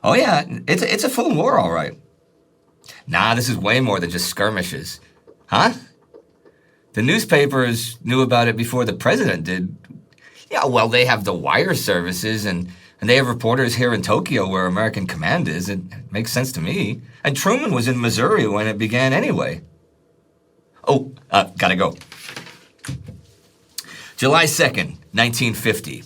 Oh yeah, it's a full war, all right. Nah, this is way more than just skirmishes. Huh? The newspapers knew about it before the president did. Yeah, well, they have the wire services, and they have reporters here in Tokyo where American command is. It makes sense to me. And Truman was in Missouri when it began anyway. Oh, gotta go. July 2nd, 1950.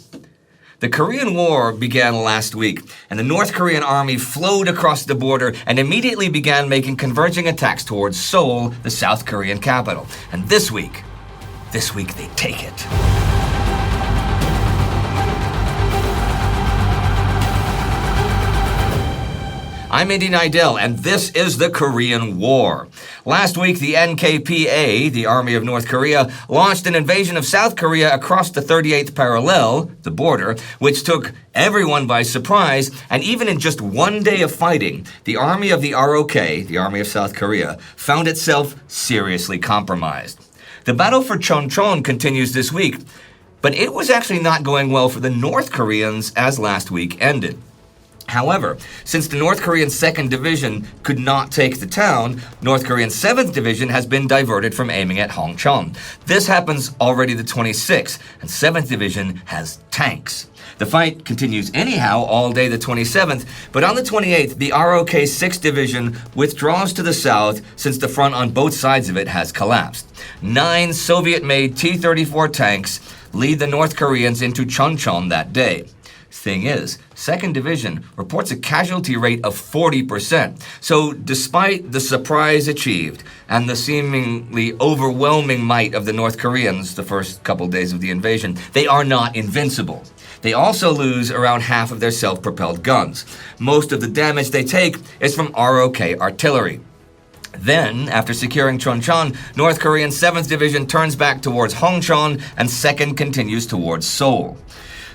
The Korean War began last week, and the North Korean army flowed across the border and immediately began making converging attacks towards Seoul, the South Korean capital. And this week they take it. I'm Indy Neidell, and this is the Korean War. Last week, the NKPA, the Army of North Korea, launched an invasion of South Korea across the 38th parallel, the border, which took everyone by surprise, and even in just one day of fighting, the army of the ROK, the Army of South Korea, found itself seriously compromised. The battle for Chonchon continues this week, but it was actually not going well for the North Koreans as last week ended. However, since the North Korean 2nd Division could not take the town, North Korean 7th Division has been diverted from aiming at Hongcheon. This happens already the 26th, and 7th Division has tanks. The fight continues anyhow all day the 27th, but on the 28th, the ROK 6th Division withdraws to the south since the front on both sides of it has collapsed. 9 Soviet-made T-34 tanks lead the North Koreans into Chonchon that day. Thing is, 2nd Division reports a casualty rate of 40%. So despite the surprise achieved and the seemingly overwhelming might of the North Koreans the first couple days of the invasion, they are not invincible. They also lose around half of their self-propelled guns. Most of the damage they take is from ROK artillery. Then, after securing Chonchon, North Korean 7th Division turns back towards Hongcheon and 2nd continues towards Seoul.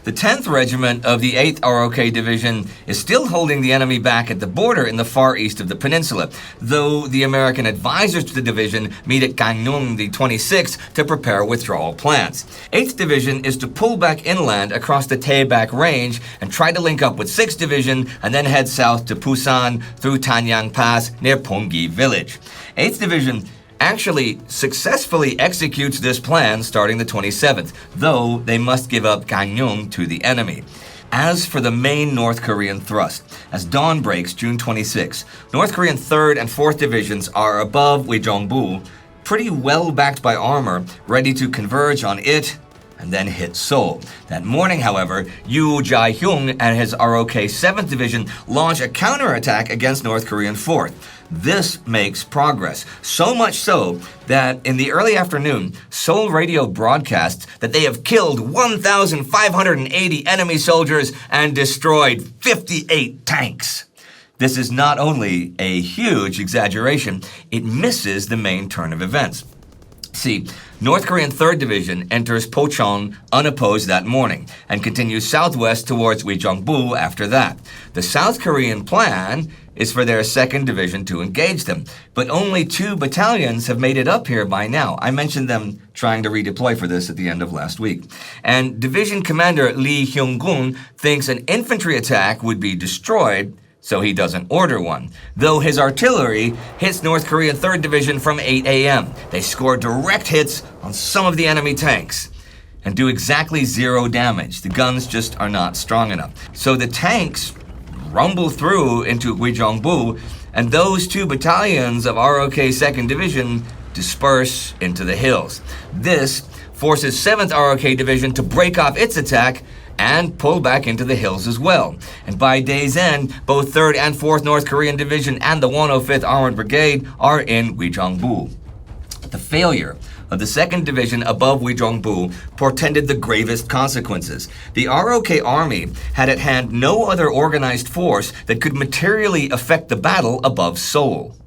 The 10th Regiment of the 8th ROK Division is still holding the enemy back at the border in the far east of the peninsula, though the American advisors to the division meet at Gangneung the 26th to prepare withdrawal plans. 8th Division is to pull back inland across the Taebaek Range and try to link up with 6th Division and then head south to Busan through Tanyang Pass near Ponggi Village. 8th Division actually successfully executes this plan starting the 27th, though they must give up Gangneung to the enemy. As for the main North Korean thrust, as dawn breaks June 26, North Korean 3rd and 4th Divisions are above Uijeongbu, pretty well backed by armor, ready to converge on it and then hit Seoul. That morning, however, Yoo Jae-hyung and his ROK 7th Division launch a counterattack against North Korean 4th. This makes progress, so much so that in the early afternoon, Seoul radio broadcasts that they have killed 1,580 enemy soldiers and destroyed 58 tanks. This is not only a huge exaggeration, it misses the main turn of events. See, North Korean 3rd Division enters Pocheon unopposed that morning and continues southwest towards Uijeongbu after that. The South Korean plan is for their 2nd Division to engage them, but only 2 battalions have made it up here by now. I mentioned them trying to redeploy for this at the end of last week. And Division Commander Lee Hyung-gun thinks an infantry attack would be destroyed, so he doesn't order one, though his artillery hits North Korean 3rd Division from 8 a.m. They score direct hits on some of the enemy tanks and do exactly 0 damage. The guns just are not strong enough. So the tanks rumble through into Uijeongbu, and those 2 battalions of ROK 2nd Division disperse into the hills. This forces 7th ROK Division to break off its attack and pull back into the hills as well. And by day's end, both 3rd and 4th North Korean Division and the 105th Armored Brigade are in Uijeongbu. The failure of the 2nd Division above Uijeongbu portended the gravest consequences. The ROK Army had at hand no other organized force that could materially affect the battle above Seoul.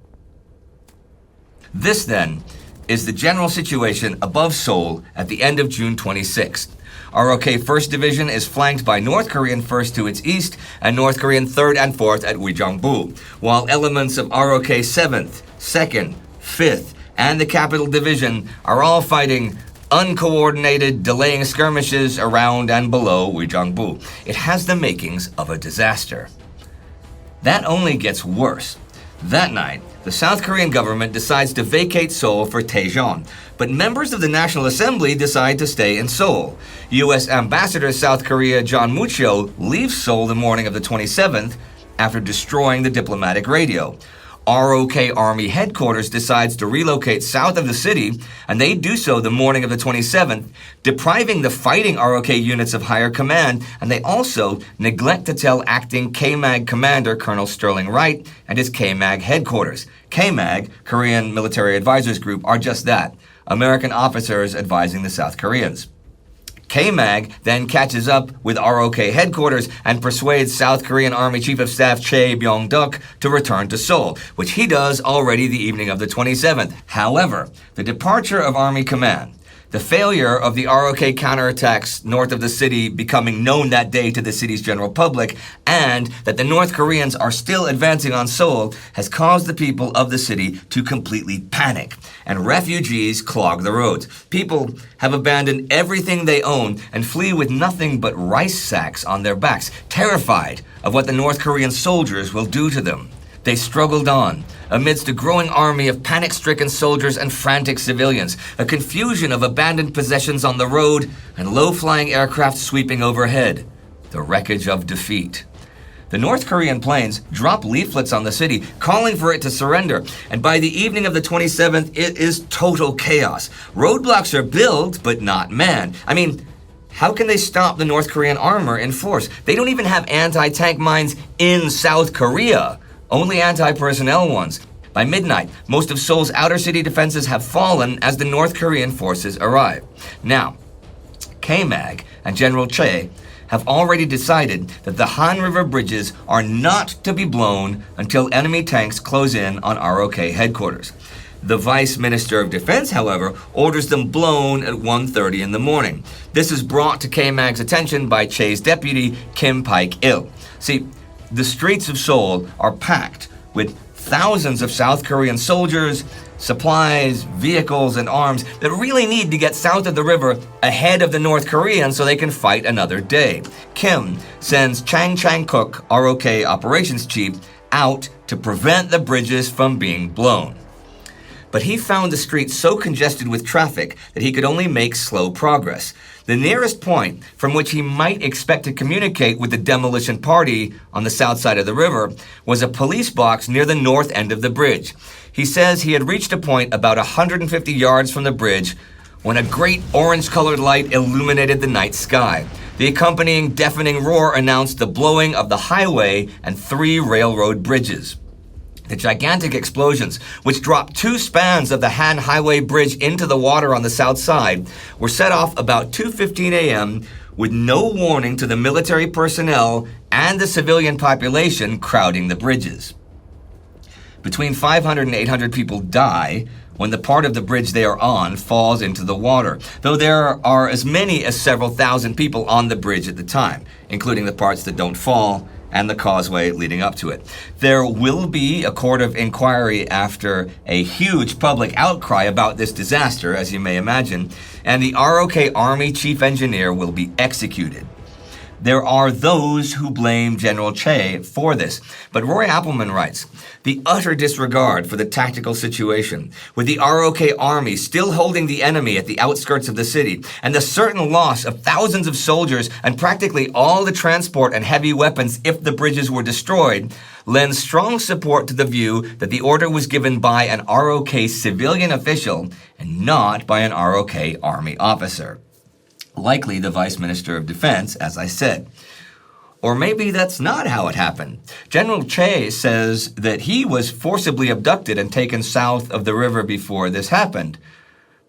This, then, is the general situation above Seoul at the end of June 26th. ROK 1st Division is flanked by North Korean 1st to its east and North Korean 3rd and 4th at Uijeongbu, while elements of ROK 7th, 2nd, 5th, and the Capital Division are all fighting uncoordinated, delaying skirmishes around and below Uijeongbu. It has the makings of a disaster. That only gets worse. That night, the South Korean government decides to vacate Seoul for Daejeon, but members of the National Assembly decide to stay in Seoul. U.S. Ambassador to South Korea John Mucho leaves Seoul the morning of the 27th after destroying the diplomatic radio. ROK Army headquarters decides to relocate south of the city, and they do so the morning of the 27th, depriving the fighting ROK units of higher command, and they also neglect to tell acting KMAG commander Colonel Sterling Wright and his KMAG headquarters. KMAG, Korean Military Advisors Group, are just that, American officers advising the South Koreans. KMAG then catches up with ROK headquarters and persuades South Korean Army Chief of Staff Chae Byung-duk to return to Seoul, which he does already the evening of the 27th. However, the departure of Army Command, the failure of the ROK counterattacks north of the city becoming known that day to the city's general public, and that the North Koreans are still advancing on Seoul has caused the people of the city to completely panic, and refugees clog the roads. People have abandoned everything they own and flee with nothing but rice sacks on their backs, terrified of what the North Korean soldiers will do to them. They struggled on, amidst a growing army of panic-stricken soldiers and frantic civilians, a confusion of abandoned possessions on the road, and low-flying aircraft sweeping overhead. The wreckage of defeat. The North Korean planes drop leaflets on the city, calling for it to surrender, and by the evening of the 27th, it is total chaos. Roadblocks are built, but not manned. I mean, how can they stop the North Korean armor in force? They don't even have anti-tank mines in South Korea. Only anti-personnel ones. By midnight, most of Seoul's outer city defenses have fallen as the North Korean forces arrive. Now, KMAG and General Chae have already decided that the Han River bridges are not to be blown until enemy tanks close in on ROK headquarters. The Vice Minister of Defense, however, orders them blown at 1:30 in the morning. This is brought to KMAG's attention by Chae's deputy, Kim Paik-il. See, the streets of Seoul are packed with thousands of South Korean soldiers, supplies, vehicles, and arms that really need to get south of the river ahead of the North Koreans so they can fight another day. Kim sends Chang Chang-kuk, ROK operations chief, out to prevent the bridges from being blown. But he found the streets so congested with traffic that he could only make slow progress. The nearest point from which he might expect to communicate with the demolition party on the south side of the river was a police box near the north end of the bridge. He says he had reached a point about 150 yards from the bridge when a great orange-colored light illuminated the night sky. The accompanying deafening roar announced the blowing of the highway and 3 railroad bridges. The gigantic explosions, which dropped 2 spans of the Han Highway Bridge into the water on the south side, were set off about 2:15 a.m. with no warning to the military personnel and the civilian population crowding the bridges. Between 500 and 800 people die when the part of the bridge they are on falls into the water, though there are as many as several thousand people on the bridge at the time, including the parts that don't fall and the causeway leading up to it. There will be a court of inquiry after a huge public outcry about this disaster, as you may imagine, and the ROK Army Chief Engineer will be executed. There are those who blame General Chae for this, but Roy Appelman writes, the utter disregard for the tactical situation, with the ROK army still holding the enemy at the outskirts of the city, and the certain loss of thousands of soldiers and practically all the transport and heavy weapons if the bridges were destroyed, lends strong support to the view that the order was given by an ROK civilian official and not by an ROK army officer. Likely the Vice Minister of Defense, as I said. Or maybe that's not how it happened. General Chae says that he was forcibly abducted and taken south of the river before this happened.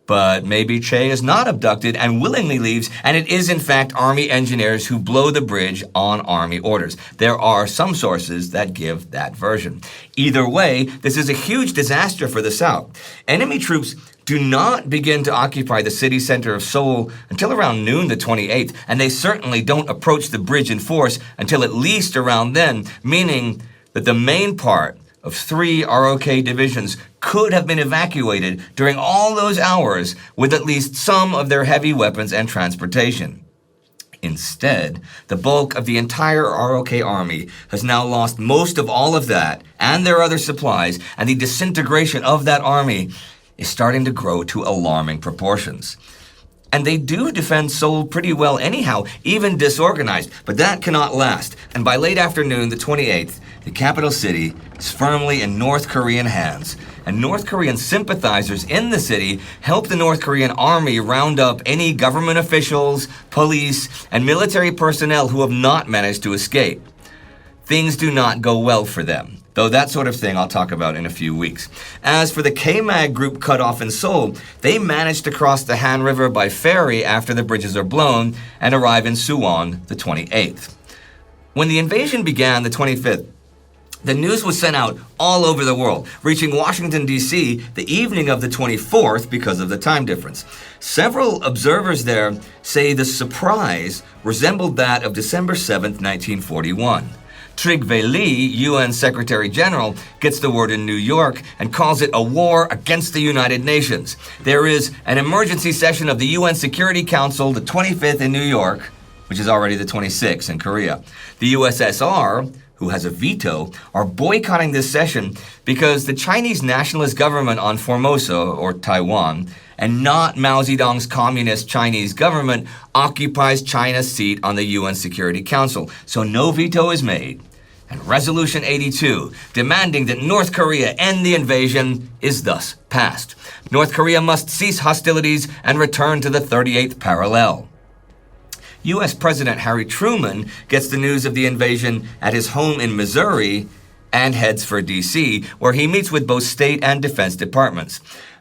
But maybe Chae is not abducted and willingly leaves, and it is in fact Army engineers who blow the bridge on Army orders. There are some sources that give that version. Either way, this is a huge disaster for the South. Enemy troops do not begin to occupy the city center of Seoul until around noon the 28th, and they certainly don't approach the bridge in force until at least around then, meaning that the main part of 3 ROK divisions could have been evacuated during all those hours with at least some of their heavy weapons and transportation. Instead, the bulk of the entire ROK army has now lost most of all of that and their other supplies, and the disintegration of that army is starting to grow to alarming proportions. And they do defend Seoul pretty well anyhow, even disorganized, but that cannot last. And by late afternoon, the 28th, the capital city is firmly in North Korean hands. And North Korean sympathizers in the city help the North Korean army round up any government officials, police, and military personnel who have not managed to escape. Things do not go well for them, though that sort of thing I'll talk about in a few weeks. As for the K-Mag group cut off in Seoul, they managed to cross the Han River by ferry after the bridges are blown and arrive in Suwon the 28th. When the invasion began the 25th, the news was sent out all over the world, reaching Washington, D.C. the evening of the 24th because of the time difference. Several observers there say the surprise resembled that of December 7th, 1941. Trygve Lie, UN Secretary General, gets the word in New York and calls it a war against the United Nations. There is an emergency session of the UN Security Council, the 25th in New York, which is already the 26th in Korea. The USSR, who has a veto, are boycotting this session because the Chinese nationalist government on Formosa, or Taiwan, and not Mao Zedong's communist Chinese government, occupies China's seat on the UN Security Council. So no veto is made. And Resolution 82, demanding that North Korea end the invasion, is thus passed. North Korea must cease hostilities and return to the 38th parallel. U.S. President Harry Truman gets the news of the invasion at his home in Missouri and heads for D.C., where he meets with both state and defense departments.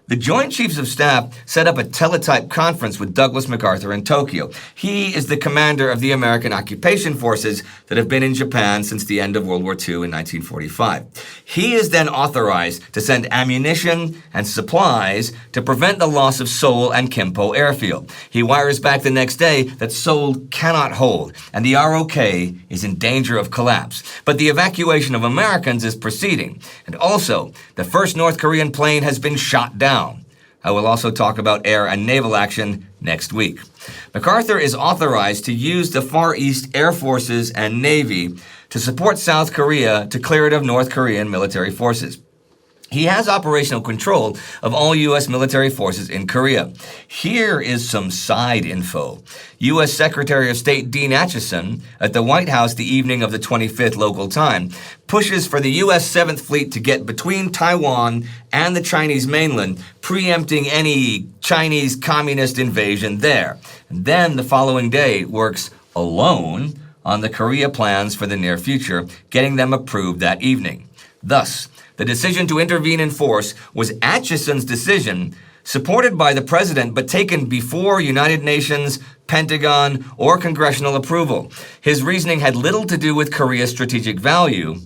The Joint Chiefs of Staff set up a teletype conference with Douglas MacArthur in Tokyo. He is the commander of the American occupation forces that have been in Japan since the end of World War II in 1945. He is then authorized to send ammunition and supplies to prevent the loss of Seoul and Kimpo airfield. He wires back the next day that Seoul cannot hold, and the ROK is in danger of collapse. But the evacuation of Americans is proceeding. And also, the first North Korean plane has been shot down. I will also talk about air and naval action next week. MacArthur is authorized to use the Far East Air Forces and Navy to support South Korea to clear it of North Korean military forces. He has operational control of all U.S. military forces in Korea. Here is some side info. U.S. Secretary of State Dean Acheson, at the White House the evening of the 25th local time, pushes for the U.S. 7th Fleet to get between Taiwan and the Chinese mainland, preempting any Chinese communist invasion there. And then the following day works alone on the Korea plans for the near future, getting them approved that evening. Thus, the decision to intervene in force was Acheson's decision, supported by the president, but taken before United Nations, Pentagon, or congressional approval. His reasoning had little to do with Korea's strategic value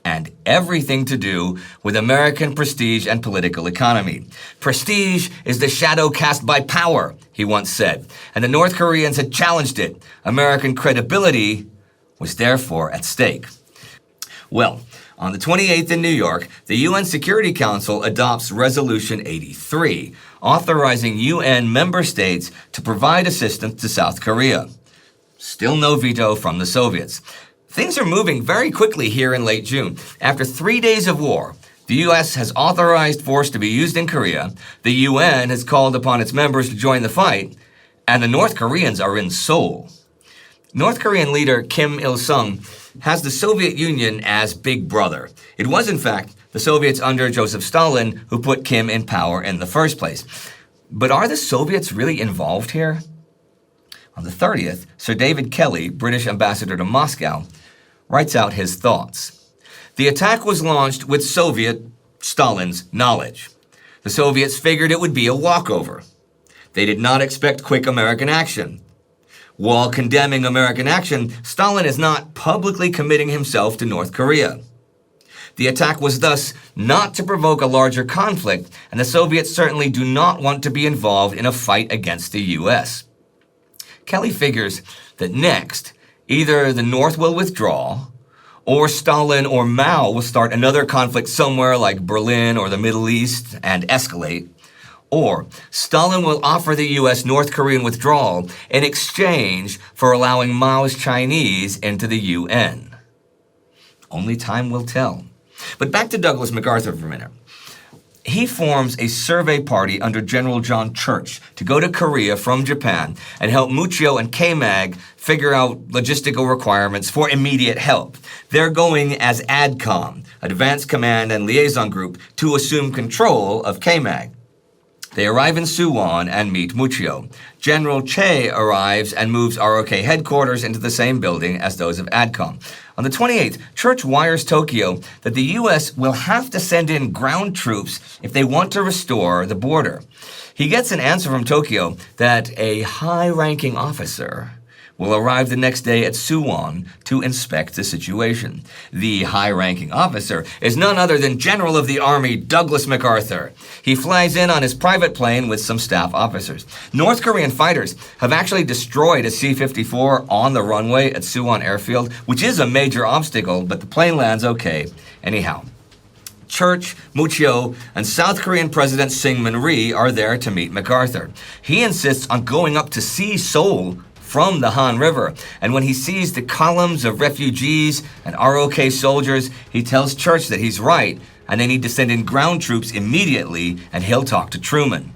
and everything to do with American prestige and political economy. Prestige is the shadow cast by power, he once said, and the North Koreans had challenged it. American credibility was therefore at stake. Well, on the 28th in New York, the UN Security Council adopts Resolution 83, authorizing UN member states to provide assistance to South Korea. Still no veto from the Soviets. Things are moving very quickly here in late June. After 3 days of war, the U.S. has authorized force to be used in Korea, the UN has called upon its members to join the fight, and the North Koreans are in Seoul. North Korean leader Kim Il-sung has the Soviet Union as big brother. It was, in fact, the Soviets under Joseph Stalin who put Kim in power in the first place. But are the Soviets really involved here? On the 30th, Sir David Kelly, British ambassador to Moscow, writes out his thoughts. The attack was launched with Soviet Stalin's knowledge. The Soviets figured it would be a walkover. They did not expect quick American action. While condemning American action, Stalin is not publicly committing himself to North Korea. The attack was thus not to provoke a larger conflict, and the Soviets certainly do not want to be involved in a fight against the U.S. Kelly figures that next, either the North will withdraw, or Stalin or Mao will start another conflict somewhere like Berlin or the Middle East and escalate, Or Stalin will offer the U.S. North Korean withdrawal in exchange for allowing Mao's Chinese into the UN. Only time will tell. But back to Douglas MacArthur for a minute. He forms a survey party under General John Church to go to Korea from Japan and help Muccio and K-Mag figure out logistical requirements for immediate help. They're going as ADCOM, Advanced Command and Liaison Group, to assume control of K-Mag. They arrive in Suwon and meet Muccio. General Che arrives and moves ROK headquarters into the same building as those of ADCOM. On the 28th, Church wires Tokyo that the U.S. will have to send in ground troops if they want to restore the border. He gets an answer from Tokyo that a high-ranking officer will arrive the next day at Suwon to inspect the situation. The high-ranking officer is none other than General of the Army Douglas MacArthur. He flies in on his private plane with some staff officers. North Korean fighters have actually destroyed a C-54 on the runway at Suwon Airfield, which is a major obstacle, but the plane lands okay. Anyhow, Church, Muccio, and South Korean President Syngman Rhee are there to meet MacArthur. He insists on going up to see Seoul from the Han River, and when he sees the columns of refugees and ROK soldiers, he tells Church that he's right, and they need to send in ground troops immediately, and he'll talk to Truman.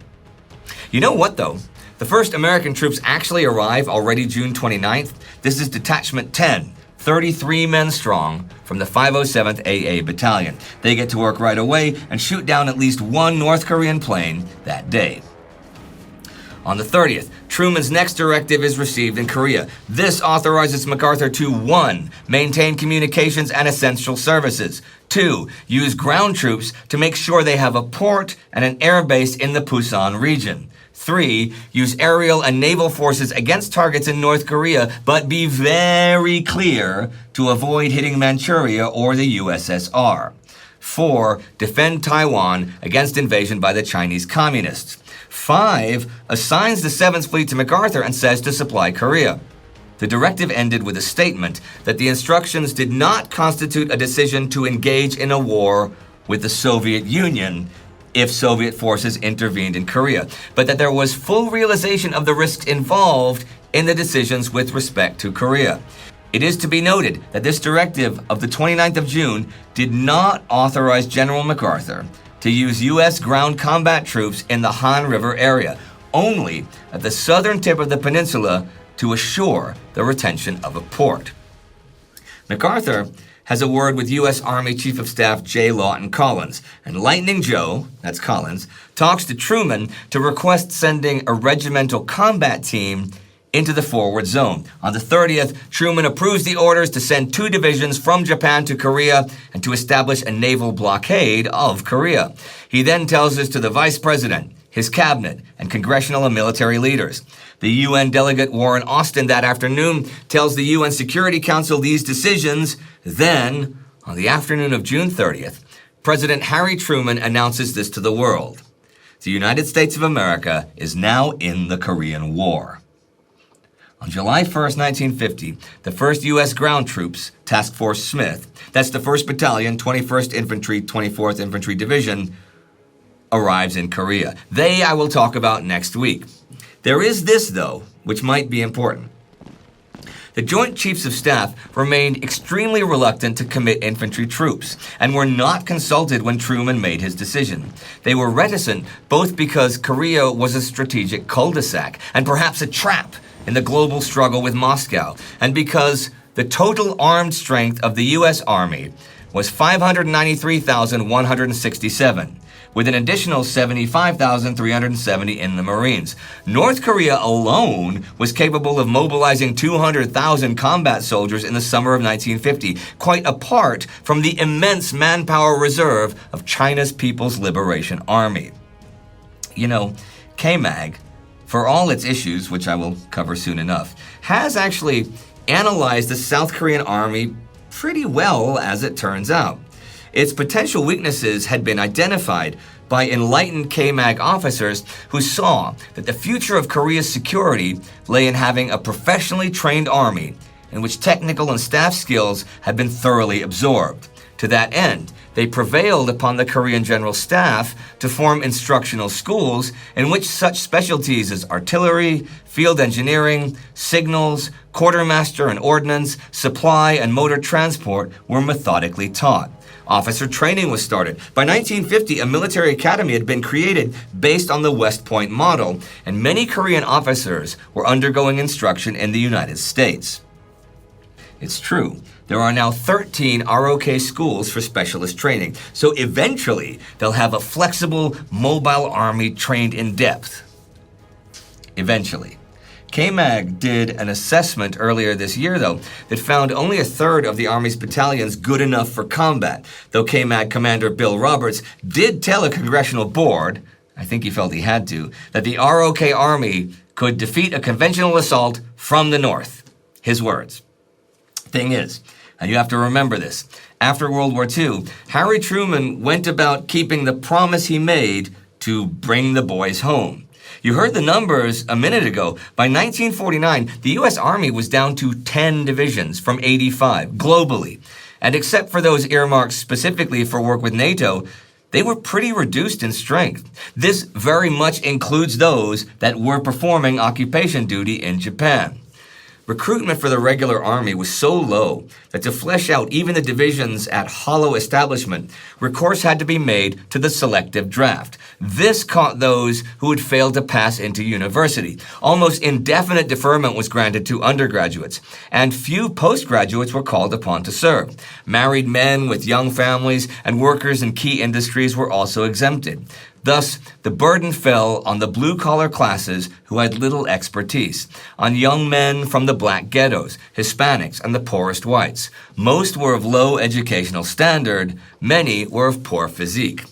You know what, though? The first American troops actually arrive already June 29th. This is Detachment 10, 33 men strong, from the 507th AA Battalion. They get to work right away and shoot down at least one North Korean plane that day. On the 30th, Truman's next directive is received in Korea. This authorizes MacArthur to 1. Maintain communications and essential services. 2. Use ground troops to make sure they have a port and an air base in the Pusan region. 3. Use aerial and naval forces against targets in North Korea, but be very clear to avoid hitting Manchuria or the USSR. 4. Defend Taiwan against invasion by the Chinese Communists. 5. Assigns the 7th Fleet to MacArthur and says to supply Korea. The directive ended with a statement that the instructions did not constitute a decision to engage in a war with the Soviet Union if Soviet forces intervened in Korea, but that there was full realization of the risks involved in the decisions with respect to Korea. It is to be noted that this directive of the 29th of June did not authorize General MacArthur to use U.S. ground combat troops in the Han River area, only at the southern tip of the peninsula to assure the retention of a port. MacArthur has a word with U.S. Army Chief of Staff J. Lawton Collins, and Lightning Joe, that's Collins, talks to Truman to request sending a regimental combat team into the forward zone. On the 30th, Truman approves the orders to send 2 divisions from Japan to Korea and to establish a naval blockade of Korea. He then tells this to the Vice President, his cabinet, and congressional and military leaders. The UN delegate Warren Austin that afternoon tells the UN Security Council these decisions. Then, on the afternoon of June 30th, President Harry Truman announces this to the world. The United States of America is now in the Korean War. On July 1st, 1950, the 1st U.S. Ground Troops, Task Force Smith, that's the 1st Battalion, 21st Infantry, 24th Infantry Division, arrives in Korea. They I will talk about next week. There is this, though, which might be important. The Joint Chiefs of Staff remained extremely reluctant to commit infantry troops and were not consulted when Truman made his decision. They were reticent both because Korea was a strategic cul-de-sac and perhaps a trap in the global struggle with Moscow, and because the total armed strength of the U.S. Army was 593,167, with an additional 75,370 in the Marines. North Korea alone was capable of mobilizing 200,000 combat soldiers in the summer of 1950, quite apart from the immense manpower reserve of China's People's Liberation Army. You know, K-Mag, for all its issues, which I will cover soon enough, has actually analyzed the South Korean army pretty well, as it turns out. Its potential weaknesses had been identified by enlightened K-Mag officers who saw that the future of Korea's security lay in having a professionally trained army in which technical and staff skills had been thoroughly absorbed. To that end, they prevailed upon the Korean General Staff to form instructional schools in which such specialties as artillery, field engineering, signals, quartermaster and ordnance, supply and motor transport were methodically taught. Officer training was started. By 1950, a military academy had been created based on the West Point model, and many Korean officers were undergoing instruction in the United States. It's true. There are now 13 ROK schools for specialist training, so eventually they'll have a flexible, mobile army trained in depth. Eventually. KMAG did an assessment earlier this year, though, that found only a third of the Army's battalions good enough for combat, though KMAG Commander Bill Roberts did tell a congressional board, I think he felt he had to, that the ROK Army could defeat a conventional assault from the north. His words. Thing is, and you have to remember this, after World War II, Harry Truman went about keeping the promise he made to bring the boys home. You heard the numbers a minute ago. By 1949, the U.S. Army was down to 10 divisions from 85 globally. And except for those earmarked specifically for work with NATO, they were pretty reduced in strength. This very much includes those that were performing occupation duty in Japan. Recruitment for the regular army was so low that to flesh out even the divisions at hollow establishment, recourse had to be made to the selective draft. This caught those who had failed to pass into university. Almost indefinite deferment was granted to undergraduates, and few postgraduates were called upon to serve. Married men with young families and workers in key industries were also exempted. Thus, the burden fell on the blue-collar classes who had little expertise, on young men from the black ghettos, Hispanics, and the poorest whites. Most were of low educational standard, many were of poor physique.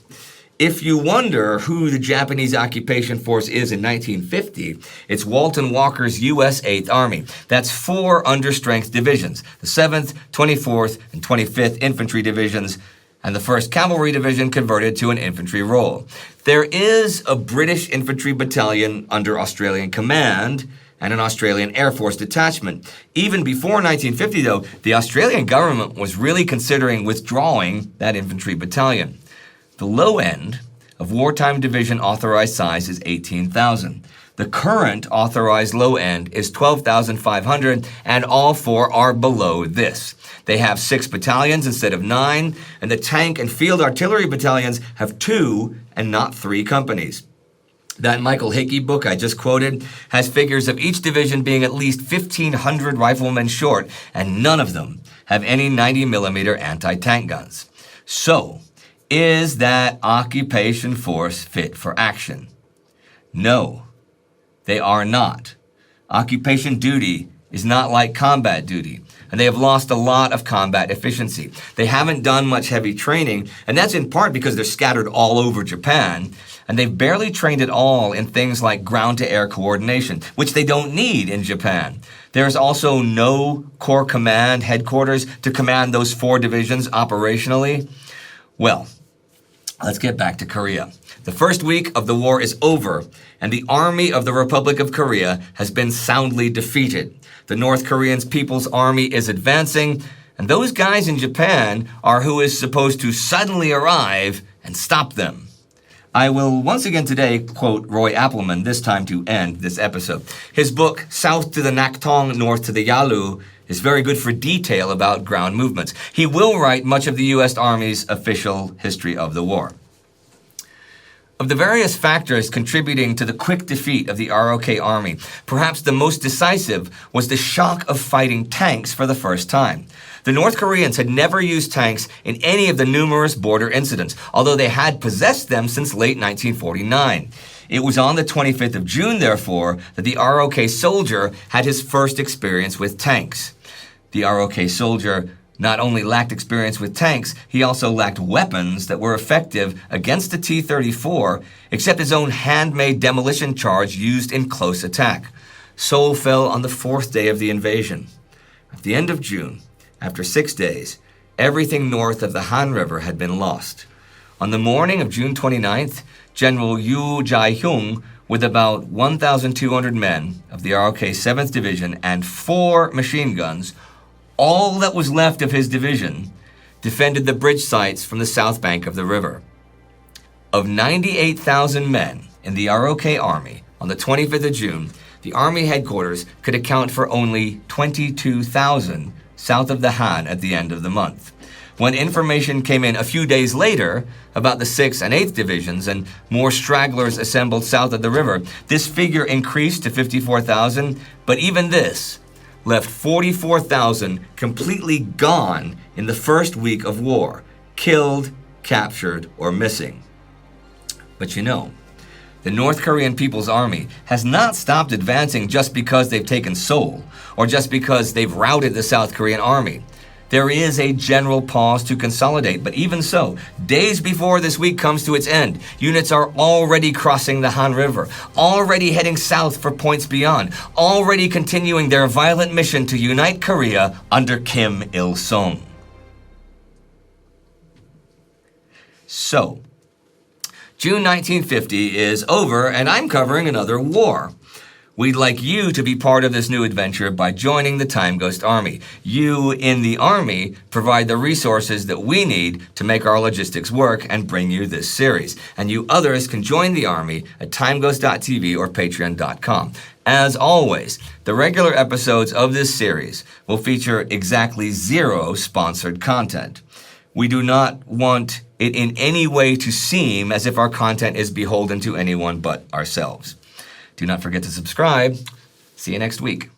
If you wonder who the Japanese occupation force is in 1950, it's Walton Walker's U.S. 8th Army. That's 4 understrength divisions, the 7th, 24th, and 25th Infantry Divisions, and the 1st Cavalry Division converted to an infantry role. There is a British infantry battalion under Australian command and an Australian Air Force detachment. Even before 1950, though, the Australian government was really considering withdrawing that infantry battalion. The low end of wartime division authorized size is 18,000. The current authorized low end is 12,500, and all 4 are below this. They have 6 battalions instead of 9, and the tank and field artillery battalions have 2 and not 3 companies. That Michael Hickey book I just quoted has figures of each division being at least 1,500 riflemen short, and none of them have any 90mm anti-tank guns. So, is that occupation force fit for action? No. They are not. Occupation duty is not like combat duty, and they have lost a lot of combat efficiency. They haven't done much heavy training, and that's in part because they're scattered all over Japan, and they've barely trained at all in things like ground-to-air coordination, which they don't need in Japan. There's also no Corps Command headquarters to command those 4 divisions operationally. Well, let's get back to Korea. The first week of the war is over, and the Army of the Republic of Korea has been soundly defeated. The North Korean People's Army is advancing, and those guys in Japan are who is supposed to suddenly arrive and stop them. I will once again today quote Roy Appelman, this time to end this episode. His book, South to the Naktong, North to the Yalu, is very good for detail about ground movements. He will write much of the U.S. Army's official history of the war. Of the various factors contributing to the quick defeat of the ROK Army, perhaps the most decisive was the shock of fighting tanks for the first time. The North Koreans had never used tanks in any of the numerous border incidents, although they had possessed them since late 1949. It was on the 25th of June, therefore, that the ROK soldier had his first experience with tanks. The ROK soldier not only lacked experience with tanks, he also lacked weapons that were effective against the T-34, except his own handmade demolition charge used in close attack. Seoul fell on the 4th day of the invasion. At the end of June, after 6 days, everything north of the Han River had been lost. On the morning of June 29th, General Yoo Jae-hyung, with about 1,200 men of the ROK 7th Division and 4 machine guns, all that was left of his division, defended the bridge sites from the south bank of the river. Of 98,000 men in the ROK Army, on the 25th of June, the Army headquarters could account for only 22,000 south of the Han at the end of the month. When information came in a few days later about the 6th and 8th Divisions and more stragglers assembled south of the river, this figure increased to 54,000, but even this left 44,000 completely gone in the first week of war, killed, captured, or missing. But you know, the North Korean People's Army has not stopped advancing just because they've taken Seoul or just because they've routed the South Korean Army. There is a general pause to consolidate, but even so, days before this week comes to its end, units are already crossing the Han River, already heading south for points beyond, already continuing their violent mission to unite Korea under Kim Il-sung. So, June 1950 is over, and I'm covering another war. We'd like you to be part of this new adventure by joining the Time Ghost Army. You in the Army provide the resources that we need to make our logistics work and bring you this series. And you others can join the Army at timeghost.tv or patreon.com. As always, the regular episodes of this series will feature exactly 0 sponsored content. We do not want it in any way to seem as if our content is beholden to anyone but ourselves. Do not forget to subscribe. See you next week.